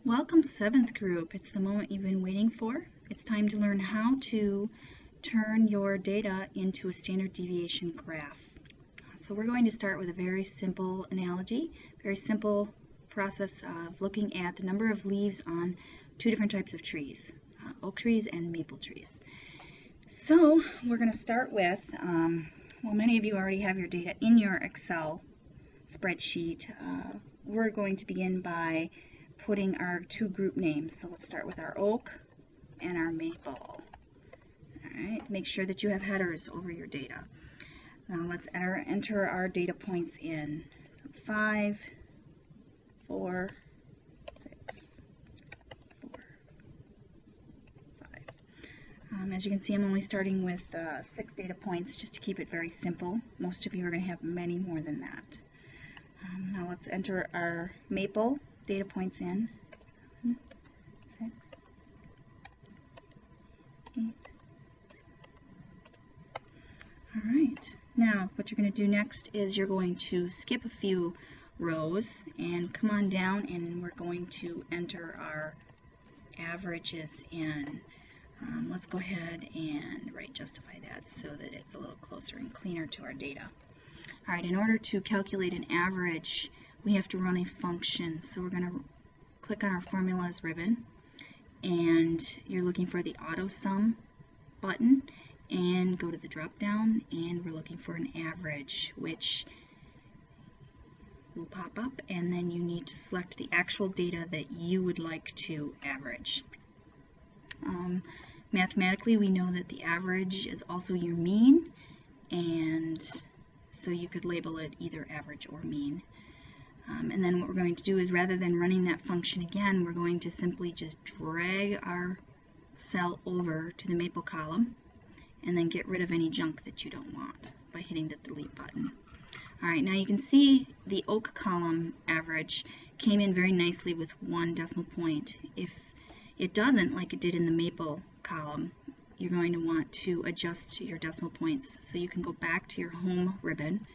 Welcome 7th group. It's the moment you've been waiting for. It's time to learn how to turn your data into a standard deviation graph. So we're going to start with a very simple analogy, very simple process of looking at the number of leaves on two different types of trees, oak trees and maple trees. So we're going to start with, well, many of you already have your data in your Excel spreadsheet. We're going to begin by putting our two group names. So let's start with our oak and our maple. All right, make sure that you have headers over your data. Now let's enter our data points in. So 5, 4, 6, 4, 5. As you can see, I'm only starting with 6 data points just to keep it very simple. Most of you are going to have many more than that. Now let's enter our maple data points in. 7, 6, 8. All right. Now what you're going to do next is you're going to skip a few rows and come on down, and we're going to enter our averages in. Let's go ahead and justify that so that it's a little closer and cleaner to our data. All right, in order to calculate an average, we have to run a function. So we're going to click on our formulas ribbon, and you're looking for the auto sum button, and go to the drop down, and we're looking for an average, which will pop up, and then you need to select the actual data that you would like to average. Mathematically, we know that the average is also your mean, and so you could label it either average or mean. And then what we're going to do is, rather than running that function again, we're going to simply just drag our cell over to the maple column and then get rid of any junk that you don't want by hitting the delete button. Alright, now you can see the oak column average came in very nicely with 1 decimal point. If it doesn't, like it did in the maple column, you're going to want to adjust your decimal points. So you can go back to your home ribbon,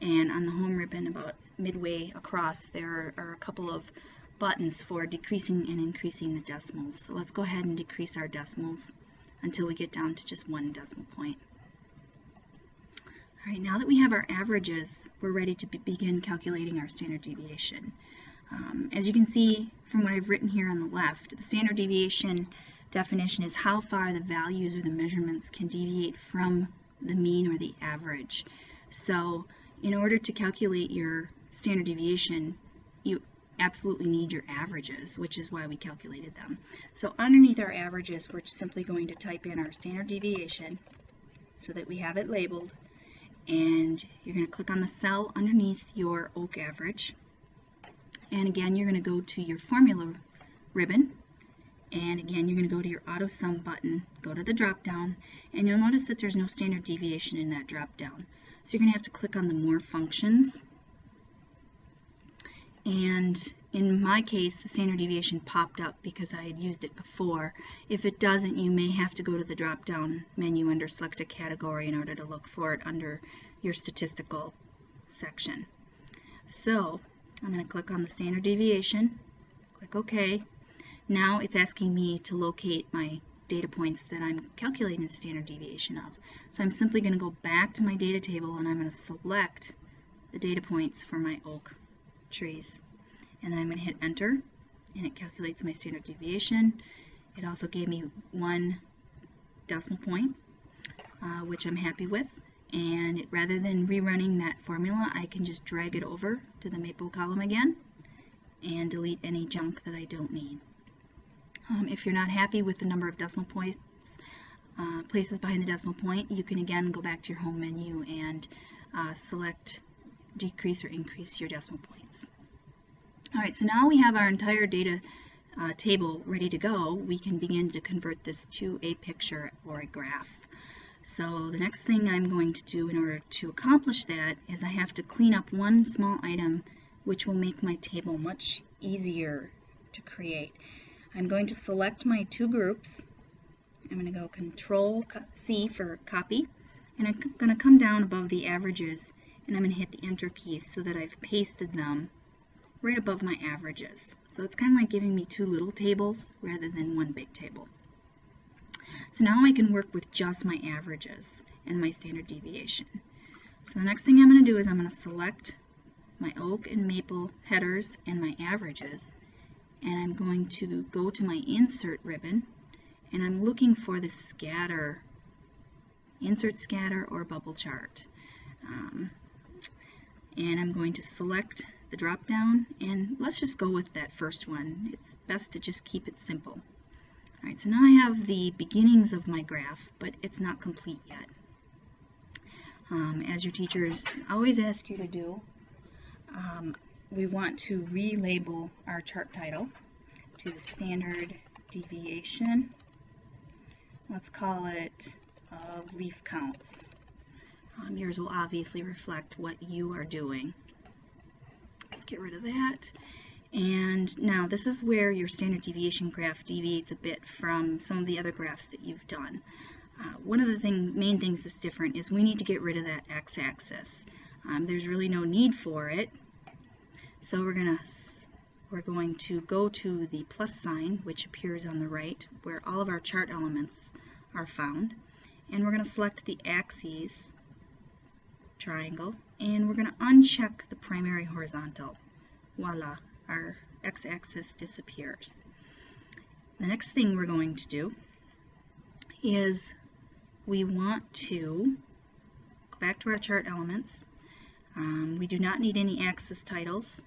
and on the home ribbon about midway across there are a couple of buttons for decreasing and increasing the decimals. So let's go ahead and decrease our decimals until we get down to just 1 decimal point. All right, now that we have our averages, we're ready to begin calculating our standard deviation. As you can see from what I've written here on the left, the standard deviation definition is how far the values or the measurements can deviate from the mean or the average. So in order to calculate your standard deviation, you absolutely need your averages, which is why we calculated them. So underneath our averages, we're simply going to type in our standard deviation so that we have it labeled, and you're going to click on the cell underneath your oak average, and again you're going to go to your formula ribbon, and again you're going to go to your auto sum button, go to the drop down, and you'll notice that there's no standard deviation in that drop down. So you're going to have to click on the more functions, and in my case the standard deviation popped up because I had used it before. If it doesn't, you may have to go to the drop down menu under select a category in order to look for it under your statistical section. So I'm going to click on the standard deviation, click OK. Now it's asking me to locate my data points that I'm calculating the standard deviation of. So I'm simply going to go back to my data table, and I'm going to select the data points for my oak trees. And then I'm going to hit enter, and it calculates my standard deviation. It also gave me 1 decimal point, which I'm happy with. And rather than rerunning that formula, I can just drag it over to the maple column again and delete any junk that I don't need. If you're not happy with the number of decimal points, places behind the decimal point, you can again go back to your home menu and select decrease or increase your decimal points. Alright, so now we have our entire data table ready to go. We can begin to convert this to a picture or a graph. So the next thing I'm going to do in order to accomplish that is I have to clean up one small item, which will make my table much easier to create. I'm going to select my two groups. I'm going to go Control C for copy, and I'm going to come down above the averages, and I'm going to hit the Enter key so that I've pasted them right above my averages. So it's kind of like giving me two little tables rather than one big table. So now I can work with just my averages and my standard deviation. So the next thing I'm going to do is I'm going to select my oak and maple headers and my averages, and I'm going to go to my insert ribbon, and I'm looking for the scatter, insert scatter or bubble chart. And I'm going to select the drop down, and let's just go with that first one. It's best to just keep it simple. Alright, so now I have the beginnings of my graph, but it's not complete yet. As your teachers always ask you to do, we want to relabel our chart title to standard deviation. Let's call it leaf counts. Yours will obviously reflect what you are doing. Let's get rid of that. And now this is where your standard deviation graph deviates a bit from some of the other graphs that you've done. One of the main things that's different is we need to get rid of that x-axis. There's really no need for it, so we're going to go to the plus sign, which appears on the right, where all of our chart elements are found, and we're going to select the axes triangle, and we're going to uncheck the primary horizontal. Voila, our x-axis disappears. The next thing we're going to do is we want to go back to our chart elements. We do not need any axis titles,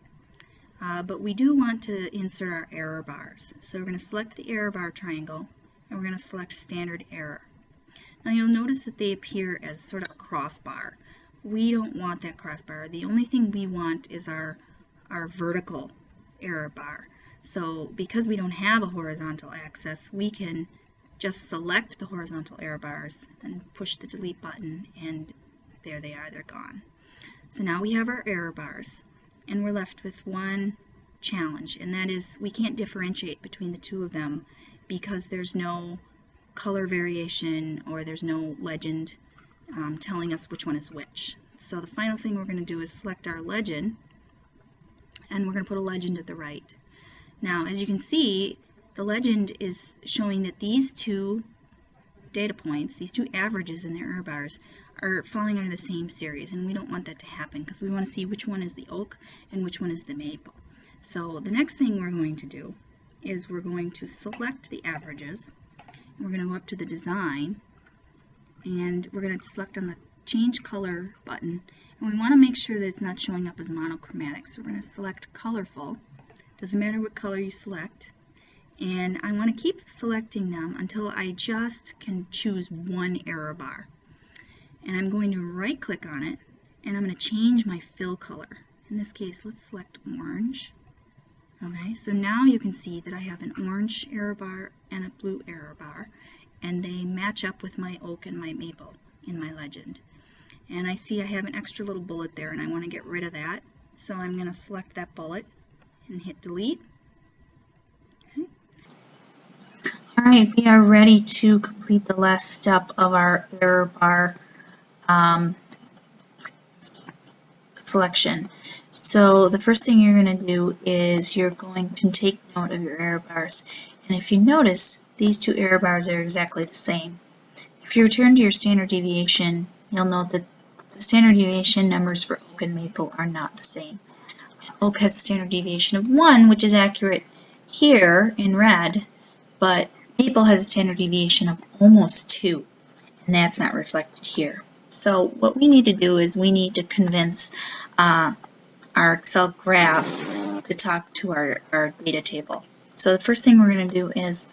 but we do want to insert our error bars. So we're going to select the error bar triangle, and we're going to select standard error. Now you'll notice that they appear as sort of a crossbar. We don't want that crossbar. The only thing we want is our vertical error bar. So because we don't have a horizontal axis, we can just select the horizontal error bars and push the delete button, and there they are, they're gone. So now we have our error bars, and we're left with one challenge, and that is we can't differentiate between the two of them because there's no color variation or there's no legend telling us which one is which. So the final thing we're going to do is select our legend, and we're going to put a legend at the right. Now, as you can see, the legend is showing that these two data points, these two averages in the error bars, are falling under the same series, and we don't want that to happen because we want to see which one is the oak and which one is the maple. So the next thing we're going to do is we're going to select the averages, and we're going to go up to the design, and we're going to select on the change color button, and we want to make sure that it's not showing up as monochromatic. So we're going to select colorful. Doesn't matter what color you select, and I want to keep selecting them until I just can choose one error bar. And I'm going to right click on it, and I'm going to change my fill color. In this case, let's select orange. Okay, so now you can see that I have an orange error bar and a blue error bar, and they match up with my oak and my maple in my legend. And I see I have an extra little bullet there, and I want to get rid of that. So I'm going to select that bullet and hit delete. Okay. All right, we are ready to complete the last step of our error bar selection. So the first thing you're going to do is you're going to take note of your error bars. And if you notice, these two error bars are exactly the same. If you return to your standard deviation, you'll note that the standard deviation numbers for oak and maple are not the same. Oak has a standard deviation of 1, which is accurate here in red, but maple has a standard deviation of almost 2, and that's not reflected here. So what we need to do is we need to convince our Excel graph to talk to our data table. So the first thing we're going to do is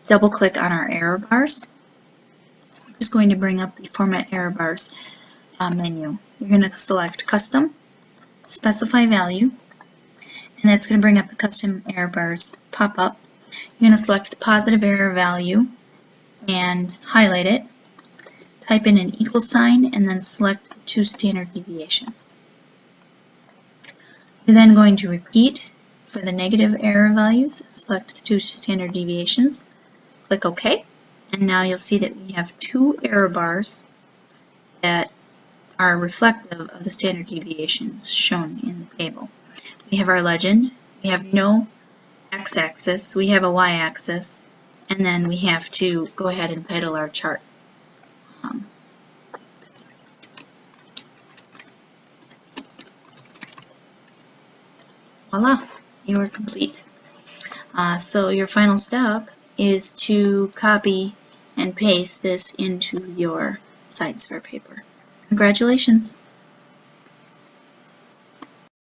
double click on our error bars. We're just going to bring up the Format Error Bars menu. You're going to select Custom, Specify Value, and that's going to bring up the Custom Error Bars pop-up. You're going to select the positive error value and highlight it. Type in an equal sign and then select the 2 standard deviations. You're then going to repeat for the negative error values, select the 2 standard deviations, click OK, and now you'll see that we have 2 error bars that are reflective of the standard deviations shown in the table. We we have our legend, we have no x-axis, we have a y-axis, and then we have to go ahead and title our chart. Voila, you are complete. So your final step is to copy and paste this into your science fair paper. Congratulations!